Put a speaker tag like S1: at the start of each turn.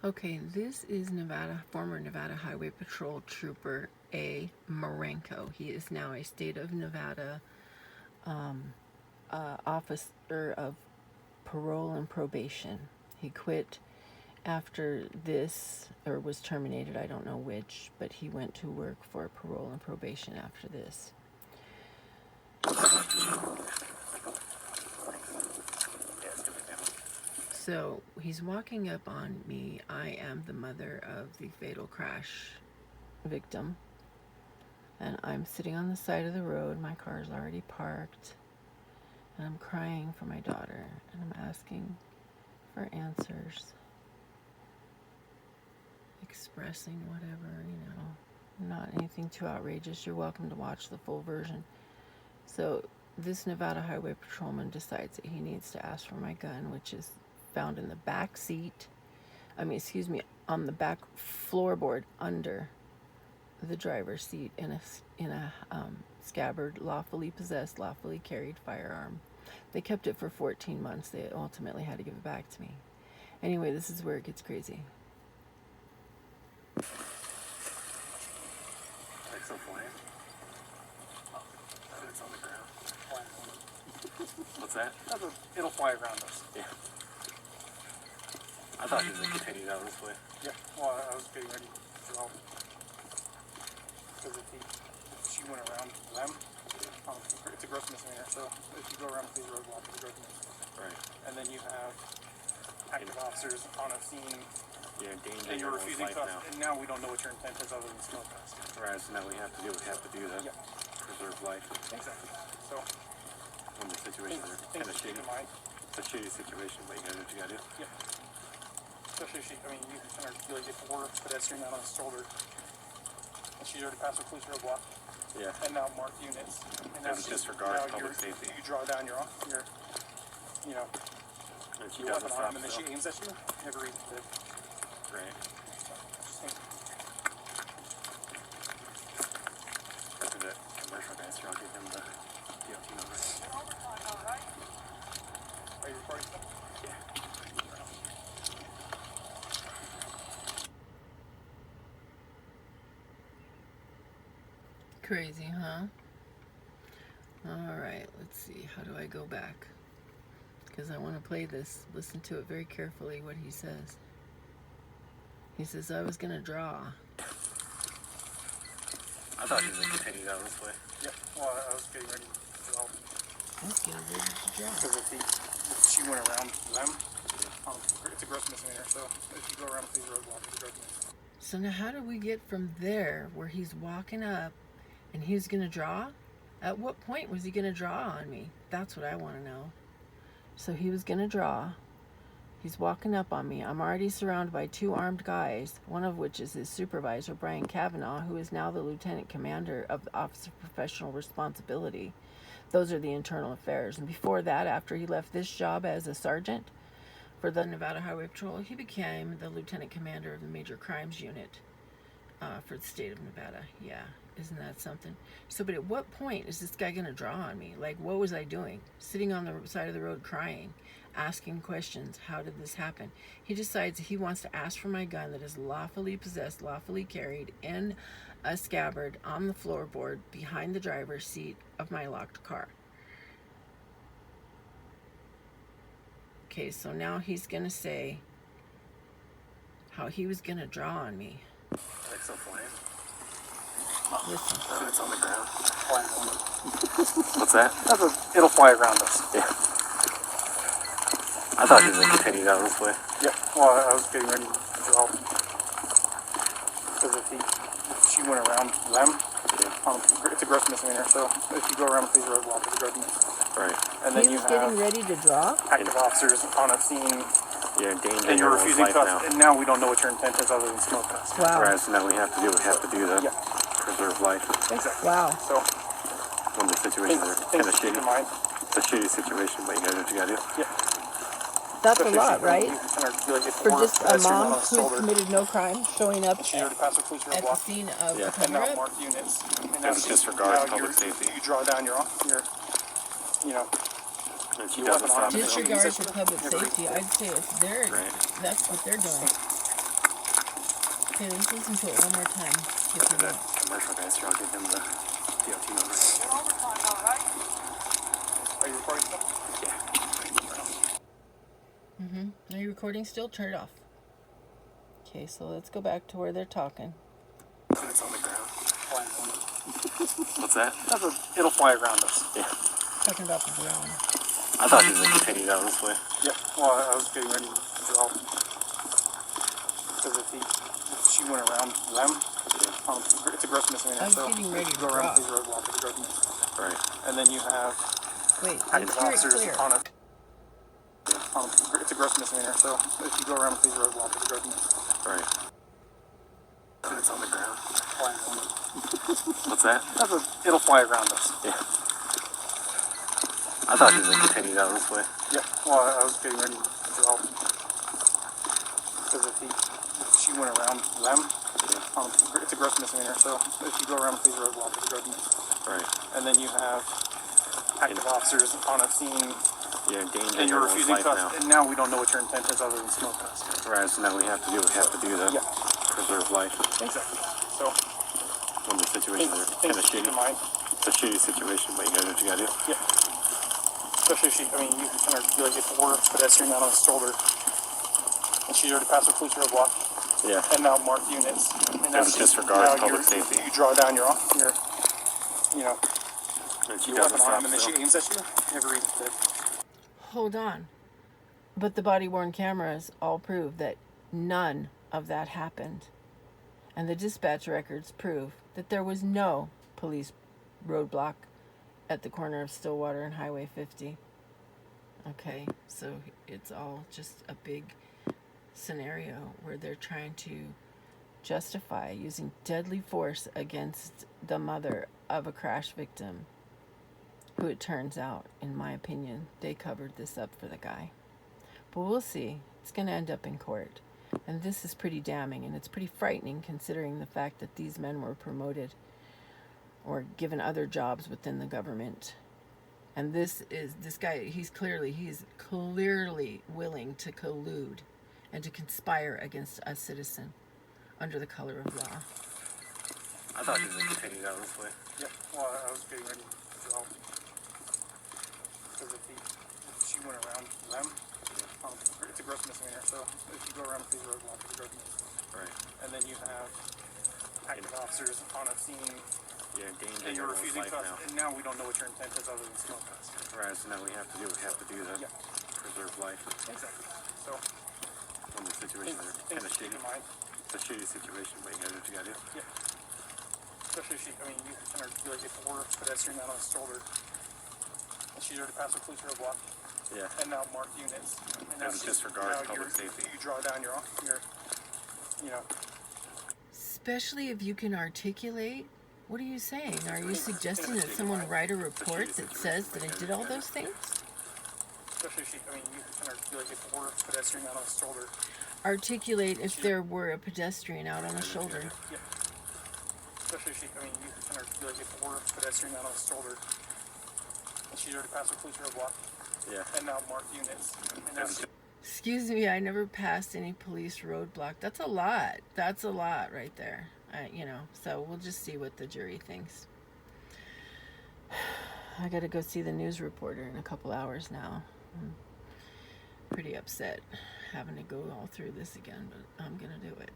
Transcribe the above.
S1: Okay, this is former Nevada Highway Patrol Trooper A. Marenko. He is now a state of Nevada officer of parole and probation. He quit after this, or was terminated, I don't know which, but he went to work for parole and probation after this. So he's walking up on me. I am the mother of the fatal crash victim. And I'm sitting on the side of the road. My car's already parked. And I'm crying for my daughter. And I'm asking for answers. Expressing whatever, Not anything too outrageous. You're welcome to watch the full version. So this Nevada Highway Patrolman decides that he needs to ask for my gun, which is found in the back seat. On the back floorboard under the driver's seat in a scabbard, lawfully possessed, lawfully carried firearm. They kept it for 14 months. They ultimately had to give it back to me. Anyway, this is where it gets crazy.
S2: It's so flying. It's on the ground. What's that?
S3: It'll fly around us.
S2: Yeah. I thought he was going to continue down this way.
S3: Yeah. Well, I was getting ready to help. Because if she went around them, it's a gross misdemeanor. So if you go around these roadblocks, it's a gross misdemeanor.
S2: Right.
S3: And then you have active officers on a scene.
S2: Yeah, danger.
S3: And you're refusing to.
S2: Now.
S3: And now we don't know what your intent is other than smoke test.
S2: Right. So now we have to do what we have to do to preserve life.
S3: Exactly. So
S2: When the situation is kind of shitty. It's a shitty situation, but you gotta do what you gotta do.
S3: Yeah. Especially if you can articulate it for pedestrian out on his shoulder. And she's already passed her police roadblock.
S2: Yeah.
S3: And now marked units. And now
S2: disregards public safety.
S3: You draw down your
S2: And she
S3: your
S2: doesn't
S3: weapon on
S2: stop,
S3: him, and then she aims at you. Never reads the.
S2: Right. After that commercial answer, I'll give him the DOT number.
S3: Are you recording stuff?
S2: Yeah.
S1: Crazy, huh? Alright, let's see. How do I go back? Because I want to play this. Listen to it very carefully, what he says. He says, I was going to draw.
S2: I thought he was going to continue down this way.
S3: Yeah. Well, I was getting ready to help.
S1: I was getting ready to draw.
S3: Because if she went around them, it's a gross misdemeanor. So if you go around these roadblocks, it's a gross misdemeanor.
S1: So now how do we get from there, where he's walking up and he's going to draw? At what point was he going to draw on me? That's what I want to know. So he was going to draw. He's walking up on me. I'm already surrounded by two armed guys, one of which is his supervisor, Brian Kavanaugh, who is now the lieutenant commander of the Office of Professional Responsibility. Those are the internal affairs. And before that, after he left this job as a sergeant for the Nevada Highway Patrol, he became the lieutenant commander of the Major Crimes Unit for the state of Nevada. Yeah, isn't that something? So, but at what point is this guy going to draw on me? Like, what was I doing? Sitting on the side of the road crying, asking questions. How did this happen? He decides he wants to ask for my gun that is lawfully possessed, lawfully carried in a scabbard on the floorboard behind the driver's seat of my locked car. Okay, so now he's going to say how he was going to draw on me.
S2: Like so flying.
S1: Listen.
S2: It's on the ground. What's that?
S3: It'll fly around us.
S2: Yeah. I thought he was going to continue down this way.
S3: Yeah. Well, I was getting ready to help. Because if she went around them, it's a gross misdemeanor. So if you go around these roadblocks, it's a gross misdemeanor.
S2: Right.
S3: And then
S1: He
S3: you
S1: was
S3: have
S1: getting ready to draw?
S3: active officers on a scene.
S2: Yeah, danger.
S3: And you're refusing to.
S2: Now.
S3: And now we don't know what your intent is other than smoke test.
S1: Wow.
S2: Right. So now we have to do what we have to do to preserve life.
S3: Exactly.
S1: Wow.
S3: So
S2: When the situation is kind of
S3: keep
S2: shitty.
S3: in mind.
S2: It's a shitty situation, but you gotta do what you gotta do.
S3: Yeah.
S1: That's a
S3: Especially
S1: lot,
S3: if you
S1: right?
S3: can articulate it
S1: For just a
S3: pedestrian
S1: mom
S3: on his
S1: who's
S3: shoulder.
S1: committed no crime showing up
S3: She already passed her police
S1: at the
S3: roadblock.
S1: scene of
S2: Yeah.
S1: a
S3: And now
S1: cover-up?
S3: marked units. And
S2: Doesn't disregard
S3: now
S2: public safety.
S3: You draw down your
S2: And she
S3: You
S2: doesn't
S3: weapon on
S2: stop.
S3: him.
S1: Disregard for public safety. I'd say it's their,
S2: Right.
S1: that's what they're doing. Okay, let's listen to it one more time. If you
S2: That
S1: want.
S2: commercial guy's here, I'll give him the DOT number.
S3: Are you recording stuff?
S2: Yeah.
S1: Are you recording still? Turn it off. Okay, so let's go back to where they're talking.
S2: And it's on the ground. What's that?
S3: It'll fly around us.
S2: Yeah.
S1: Talking about the drone.
S2: I thought he was going to continue down this way.
S3: Yeah. Well, I was getting ready to draw. Because if she went around them, it's a gross misdemeanor.
S1: I was
S3: so
S1: getting ready
S3: if you
S1: to
S3: go around
S1: draw.
S3: these roadblocks, it's a gross misdemeanor.
S2: Right.
S3: And then you have
S1: Wait,
S3: active
S1: let's hear it
S3: officers
S1: clear.
S3: it's a gross misdemeanor. So if you go around these roadblocks, it's a gross misdemeanor.
S2: Right. And it's on the ground. What's
S3: That? It'll fly around us.
S2: Yeah. I thought he was going to continue down this way.
S3: Yeah. Well, I was getting ready to draw. Because if she went around them, it's a gross misdemeanor. So if you go around these roadblocks, it's a gross misdemeanor.
S2: Right.
S3: And then you have active officers on a scene,
S2: You're endangering
S3: and you're
S2: everyone's
S3: refusing
S2: life
S3: to
S2: now.
S3: us. And now we don't know what your intent is other than smoke us.
S2: Right, so now we have to do that.
S3: Yeah.
S2: Preserve life.
S3: Exactly. So
S2: When the situation is kind
S3: things
S2: of
S3: to keep
S2: shitty.
S3: in mind.
S2: It's a shitty situation, but you gotta do what you gotta do.
S3: Yeah. Especially if you kind of like if we're pedestrian out on his shoulder, and she's already passed the police roadblock,
S2: Yeah.
S3: and now marked units, and now
S2: It disregards
S3: now
S2: public safety.
S3: You draw down your
S2: But
S3: your
S2: doesn't
S3: weapon on
S2: stop
S3: him, and then she
S2: still.
S3: aims at you. Every reason to.
S1: Hold on. But the body-worn cameras all prove that none of that happened. And the dispatch records prove that there was no police roadblock at the corner of Stillwater and Highway 50. Okay, so it's all just a big scenario where they're trying to justify using deadly force against the mother of a crash victim, who it turns out, in my opinion, they covered this up for the guy. But we'll see. It's going to end up in court. And this is pretty damning, and it's pretty frightening considering the fact that these men were promoted or given other jobs within the government. And this guy, he's clearly willing to collude and to conspire against a citizen under the color of law.
S2: I thought he was going to continue down this way.
S3: Yeah. Well, I was getting ready to draw. Because if she went around them, it's a gross misdemeanor. So if you go around these roadblocks, it's a gross misdemeanor.
S2: Right.
S3: And then you have active officers on a scene,
S2: You're
S3: and
S2: endangering
S3: you're
S2: everyone's
S3: refusing
S2: life
S3: to us.
S2: now.
S3: And now we don't know what your intent is other than smoke us.
S2: Right, so now we have to do what we have to do to
S3: Yeah.
S2: preserve life.
S3: Exactly. So
S2: When the situation is kind
S3: things
S2: of
S3: to keep
S2: shitty.
S3: in mind.
S2: It's a shitty situation, but you gotta do what you gotta do.
S3: Yeah. Especially if you kind of like if we're pedestrian out on his shoulder, and she's already passed the police roadblock,
S2: Yeah.
S3: and now marked units, and now
S2: Disregards
S3: now
S2: public safety.
S3: you draw down your
S1: Especially if you can articulate. What are you saying? Are you suggesting that someone write a report that says that I did all those things?
S3: especially if you kind of like if we're pedestrian out on his shoulder,
S1: Articulate if there were a pedestrian out on a shoulder.
S3: yeah. Especially if you kind of like if we're pedestrian out on his shoulder, and she's already passed the police roadblock,
S2: Yeah.
S3: and now marked units, and now
S1: Excuse me, I never passed any police roadblock. That's a lot. That's a lot right there. So we'll just see what the jury thinks. I gotta go see the news reporter in a couple hours now. I'm pretty upset having to go all through this again, but I'm gonna do it.